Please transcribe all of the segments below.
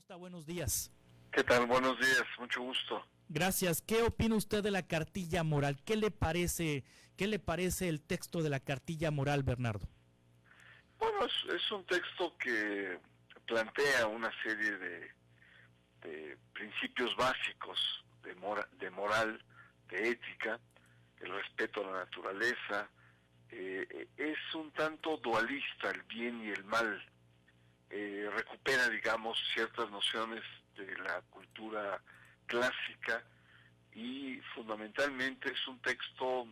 está? Buenos días. ¿Qué tal? Buenos días, mucho gusto. Gracias. ¿Qué opina usted de la cartilla moral? ¿Qué le parece el texto de la cartilla moral, Bernardo? Bueno, es un texto que plantea una serie de principios básicos de moral, de ética, el respeto a la naturaleza. Es un tanto dualista el bien y el mal. Recupera, digamos, ciertas nociones de la cultura clásica y fundamentalmente es un texto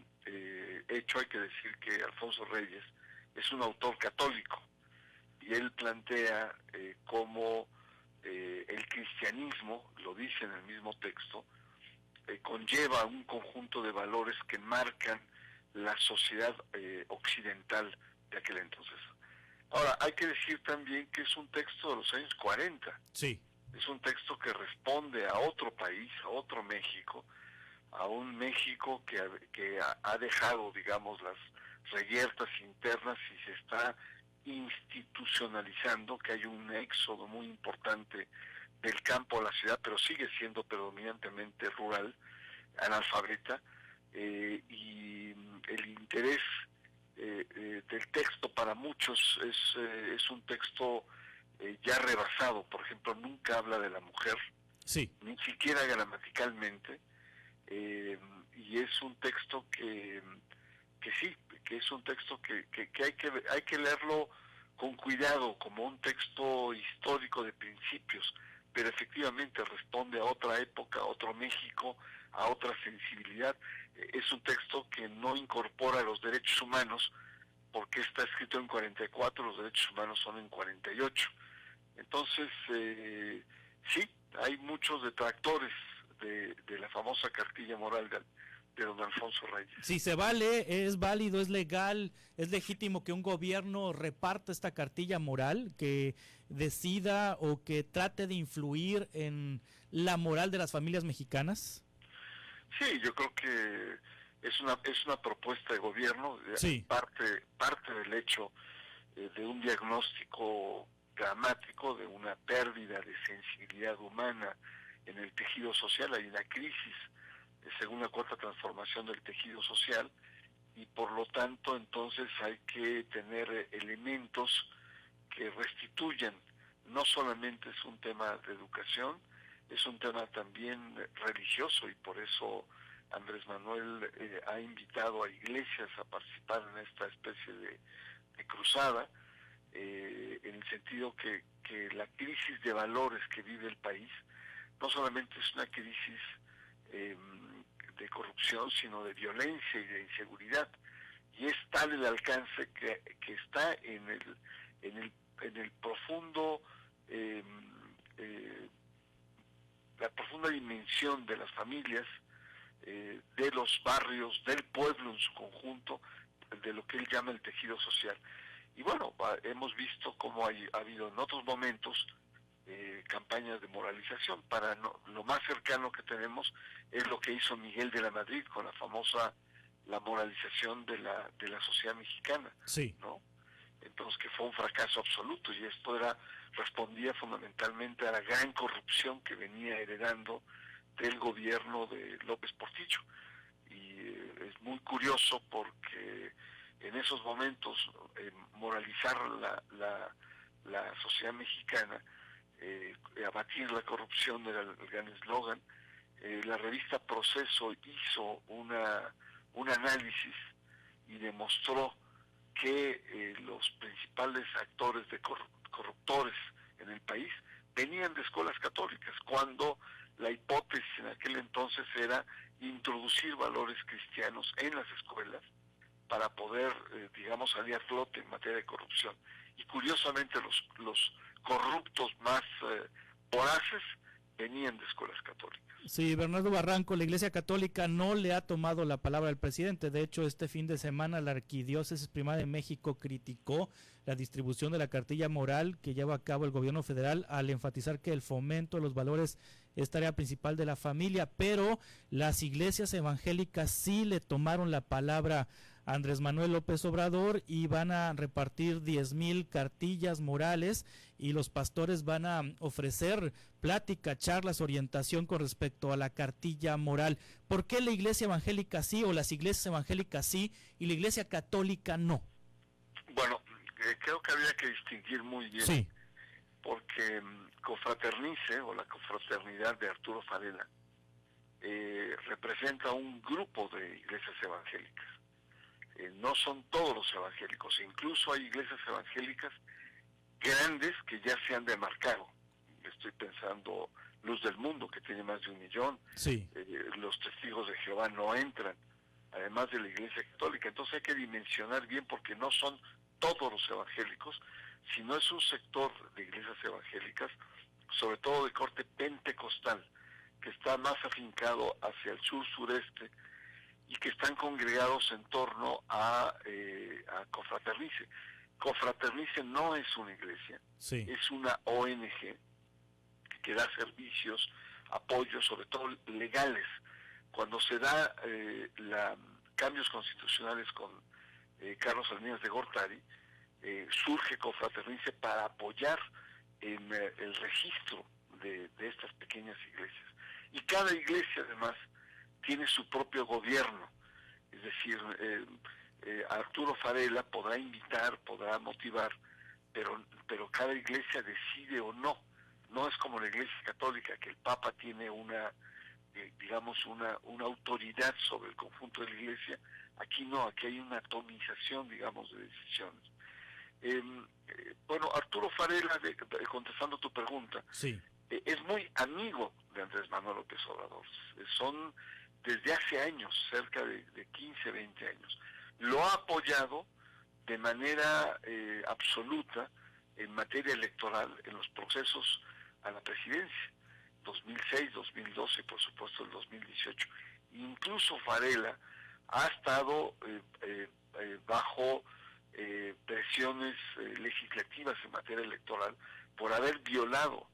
hecho, hay que decir que Alfonso Reyes es un autor católico y él plantea cómo el cristianismo, lo dice en el mismo texto, conlleva un conjunto de valores que marcan la sociedad occidental de aquel entonces. Ahora, hay que decir también que es un texto de los años 40. Sí. Es un texto que responde a otro país, a otro México, a un México que ha dejado, digamos, las reyertas internas y se está institucionalizando, que hay un éxodo muy importante del campo a la ciudad, pero sigue siendo predominantemente rural, analfabeta, y el interés del texto para muchos es un texto ya rebasado. Por ejemplo, nunca habla de la mujer, sí, ni siquiera gramaticalmente, y es un texto que sí, que es un texto que hay que leerlo con cuidado, como un texto histórico de principios, pero efectivamente responde a otra época, a otro México, a otra sensibilidad. Es un texto que no incorpora los derechos humanos, porque está escrito en 44, los derechos humanos son en 48. Entonces, sí, hay muchos detractores de la famosa cartilla moral de don Alfonso Reyes. Si se vale, es válido, es legal, es legítimo que un gobierno reparta esta cartilla moral, que decida o que trate de influir en la moral de las familias mexicanas. Sí, yo creo que es una propuesta de gobierno, sí. parte del hecho de un diagnóstico dramático, de una pérdida de sensibilidad humana en el tejido social. Hay una crisis, según la cuarta transformación del tejido social, y por lo tanto entonces hay que tener elementos que restituyan. No solamente es un tema de educación, es un tema también religioso, y por eso Andrés Manuel ha invitado a iglesias a participar en esta especie de cruzada, en el sentido que la crisis de valores que vive el país no solamente es una crisis de corrupción, sino de violencia y de inseguridad, y es tal el alcance que está en el profundo la profunda dimensión de las familias, de los barrios, del pueblo en su conjunto, de lo que él llama el tejido social. Y bueno, hemos visto cómo ha habido en otros momentos campañas de moralización. Lo más cercano que tenemos es lo que hizo Miguel de la Madrid con la moralización de la sociedad mexicana, sí, ¿no? Entonces, que fue un fracaso absoluto, y esto respondía fundamentalmente a la gran corrupción que venía heredando del gobierno de López Portillo. Y es muy curioso porque en esos momentos moralizar la sociedad mexicana, abatir la corrupción era el gran eslogan. La revista Proceso hizo un análisis y demostró que los principales actores de corruptores en el país venían de escuelas católicas, cuando la hipótesis en aquel entonces era introducir valores cristianos en las escuelas para poder, digamos, salir a flote en materia de corrupción. Y curiosamente los corruptos más voraces venían de escuelas católicas. Sí, Bernardo Barranco, la Iglesia Católica no le ha tomado la palabra al presidente. De hecho, este fin de semana la Arquidiócesis Primada de México criticó la distribución de la cartilla moral que lleva a cabo el gobierno federal, al enfatizar que el fomento de los valores es tarea principal de la familia, pero las iglesias evangélicas sí le tomaron la palabra Andrés Manuel López Obrador y van a repartir 10,000 cartillas morales y los pastores van a ofrecer plática, charlas, orientación con respecto a la cartilla moral. ¿Por qué la iglesia evangélica sí o las iglesias evangélicas sí y la iglesia católica no? Bueno, creo que habría que distinguir muy bien, sí, porque Confraternice o la confraternidad de Arturo Farela representa un grupo de iglesias evangélicas. No son todos los evangélicos, incluso hay iglesias evangélicas grandes que ya se han demarcado. Estoy pensando Luz del Mundo, que tiene más de 1 millón, sí. Los Testigos de Jehová no entran, además de la Iglesia Católica. Entonces hay que dimensionar bien, porque no son todos los evangélicos, sino es un sector de iglesias evangélicas, sobre todo de corte pentecostal, que está más afincado hacia el sur-sureste y que están congregados en torno a Confraternice. Confraternice no es una iglesia, sí. es una ONG que da servicios, apoyos, sobre todo legales. Cuando se da cambios constitucionales con Carlos Salinas de Gortari, surge Confraternice para apoyar en el registro de estas pequeñas iglesias. Y cada iglesia, además, tiene su propio gobierno. Es decir, Arturo Farela podrá invitar, podrá motivar, pero cada iglesia decide o no. No es como la Iglesia Católica, que el Papa tiene una autoridad sobre el conjunto de la Iglesia. Aquí no, aquí hay una atomización, digamos, de decisiones. Bueno, Arturo Farela, contestando tu pregunta, sí. Es muy amigo de Andrés Manuel López Obrador. Son desde hace años, cerca de 15, 20 años. Lo ha apoyado de manera absoluta en materia electoral en los procesos a la presidencia, 2006, 2012, por supuesto el 2018. Incluso Farela ha estado bajo presiones legislativas en materia electoral por haber violado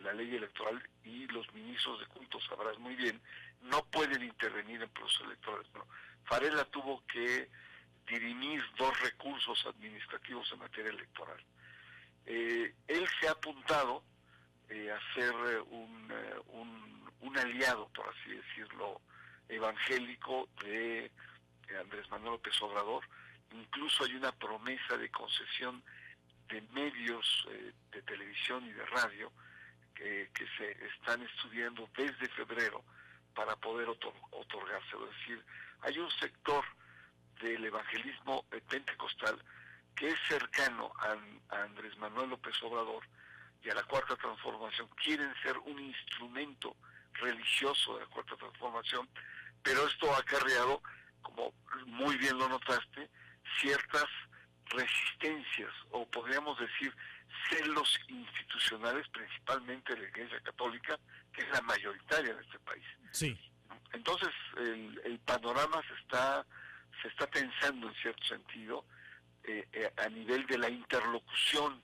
la ley electoral, y los ministros de culto, sabrás muy bien, no pueden intervenir en procesos electorales. Bueno, Farela tuvo que dirimir 2 recursos administrativos en materia electoral. Él se ha apuntado a ser un aliado, por así decirlo, evangélico de Andrés Manuel López Obrador. Incluso hay una promesa de concesión de medios de televisión y de radio que se están estudiando desde febrero para poder otorgárselo. Es decir, hay un sector del evangelismo pentecostal que es cercano a Andrés Manuel López Obrador y a la Cuarta Transformación. Quieren ser un instrumento religioso de la Cuarta Transformación, pero esto ha acarreado, como muy bien lo notaste, ciertas resistencias, o podríamos decir celos institucionales, principalmente de la Iglesia Católica, que es la mayoritaria de este país. Sí. Entonces el panorama se está pensando en cierto sentido a nivel de la interlocución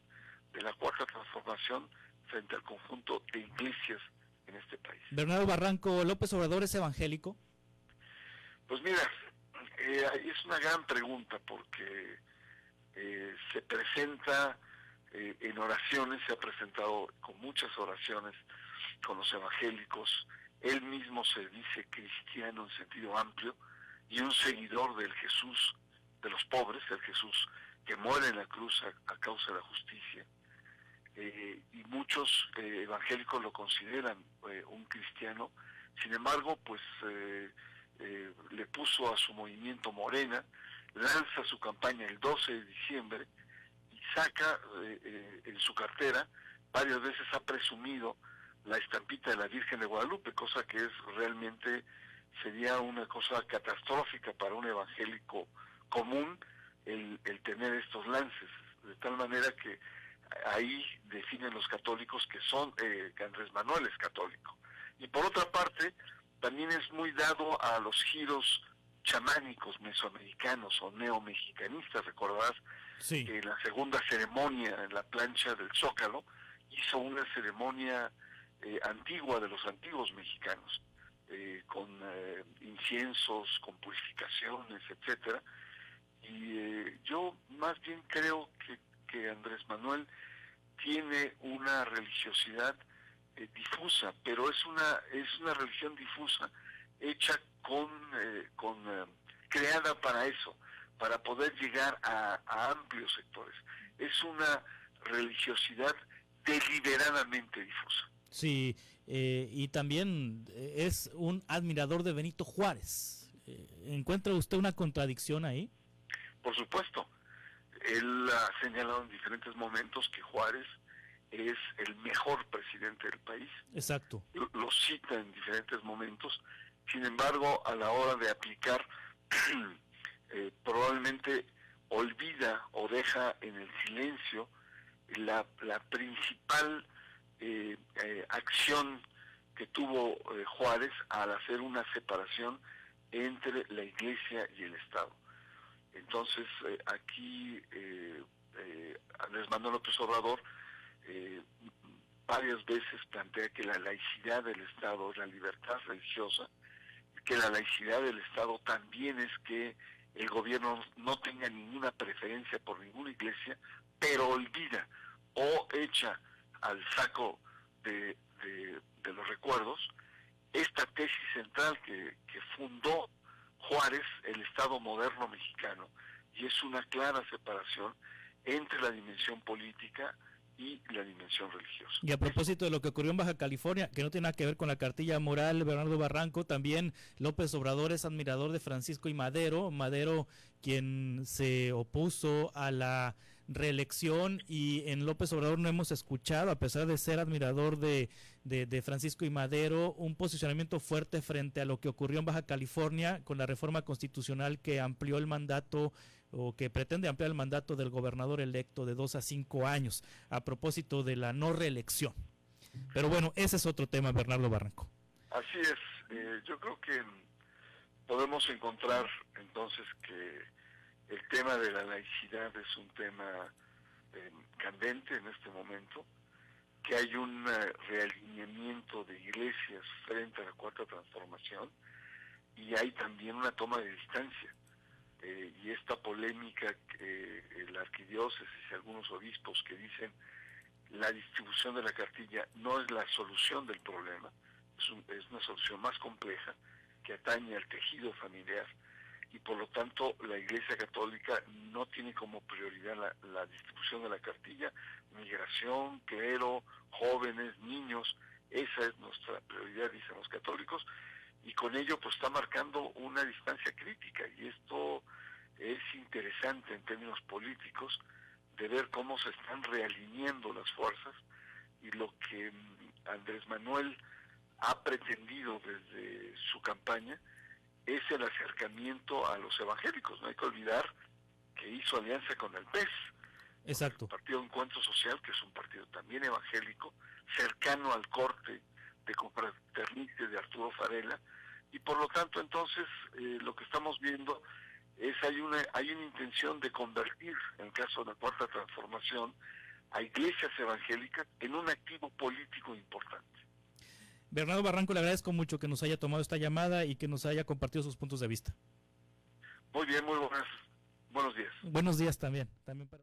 de la Cuarta Transformación frente al conjunto de iglesias en este país. Bernardo Barranco, ¿López Obrador es evangélico? Pues mira, es una gran pregunta, porque se presenta en oraciones, se ha presentado con muchas oraciones con los evangélicos. Él mismo se dice cristiano en sentido amplio y un seguidor del Jesús de los pobres, el Jesús que muere en la cruz a causa de la justicia. Y muchos evangélicos lo consideran un cristiano. Sin embargo, pues le puso a su movimiento Morena, lanza su campaña el 12 de diciembre y saca en su cartera, varias veces ha presumido la estampita de la Virgen de Guadalupe, cosa que realmente sería una cosa catastrófica para un evangélico común el tener estos lances, de tal manera que ahí definen los católicos que Andrés Manuel es católico. Y por otra parte, también es muy dado a los giros chamánicos mesoamericanos o neomexicanistas. Recordarás sí, que en la segunda ceremonia en la plancha del Zócalo hizo una ceremonia antigua de los antiguos mexicanos. con inciensos, con purificaciones, etcétera. Y yo más bien creo que Andrés Manuel tiene una religiosidad difusa, pero es una religión difusa, hecha creada para eso, para poder llegar a amplios sectores. Es una religiosidad deliberadamente difusa. Sí, y también es un admirador de Benito Juárez. ¿Encuentra usted una contradicción ahí? Por supuesto, él ha señalado en diferentes momentos que Juárez es el mejor presidente del país. Exacto. Lo cita en diferentes momentos. Sin embargo, a la hora de aplicar, probablemente olvida o deja en el silencio la principal acción que tuvo Juárez al hacer una separación entre la Iglesia y el Estado. Entonces, aquí Andrés Manuel López Obrador varias veces plantea que la laicidad del Estado es la libertad religiosa, que la laicidad del Estado también es que el gobierno no tenga ninguna preferencia por ninguna iglesia, pero olvida o echa al saco de los recuerdos esta tesis central que fundó Juárez, el Estado moderno mexicano, y es una clara separación entre la dimensión política y la dimensión religiosa. Y a propósito de lo que ocurrió en Baja California, que no tiene nada que ver con la cartilla moral, Bernardo Barranco, también López Obrador es admirador de Francisco I. Madero, quien se opuso a la reelección, y en López Obrador no hemos escuchado, a pesar de ser admirador de Francisco I. Madero, un posicionamiento fuerte frente a lo que ocurrió en Baja California con la reforma constitucional que amplió el mandato, o que pretende ampliar el mandato del gobernador electo de 2 a 5 años, a propósito de la no reelección. Pero bueno, ese es otro tema, Bernardo Barranco. Así es, yo creo que podemos encontrar entonces que el tema de la laicidad es un tema candente en este momento, que hay un realineamiento de iglesias frente a la Cuarta Transformación, y hay también una toma de distancia. Y esta polémica, la arquidiócesis y algunos obispos que dicen la distribución de la cartilla no es la solución del problema, es una solución más compleja que atañe al tejido familiar, y por lo tanto la Iglesia Católica no tiene como prioridad la distribución de la cartilla. Migración, clero, jóvenes, niños, esa es nuestra prioridad, dicen los católicos, y con ello pues está marcando una distancia crítica, y esto es interesante en términos políticos de ver cómo se están realineando las fuerzas, y lo que Andrés Manuel ha pretendido desde su campaña es el acercamiento a los evangélicos. No hay que olvidar que hizo alianza con el PES, exacto, el Partido Encuentro Social, que es un partido también evangélico, cercano al corte de confraternite de Arturo Farela, y por lo tanto entonces lo que estamos viendo es hay una intención de convertir, en el caso de la Cuarta Transformación, a iglesias evangélicas en un activo político importante. Bernardo Barranco, le agradezco mucho que nos haya tomado esta llamada y que nos haya compartido sus puntos de vista. Muy bien, muy buenos días. Buenos días también para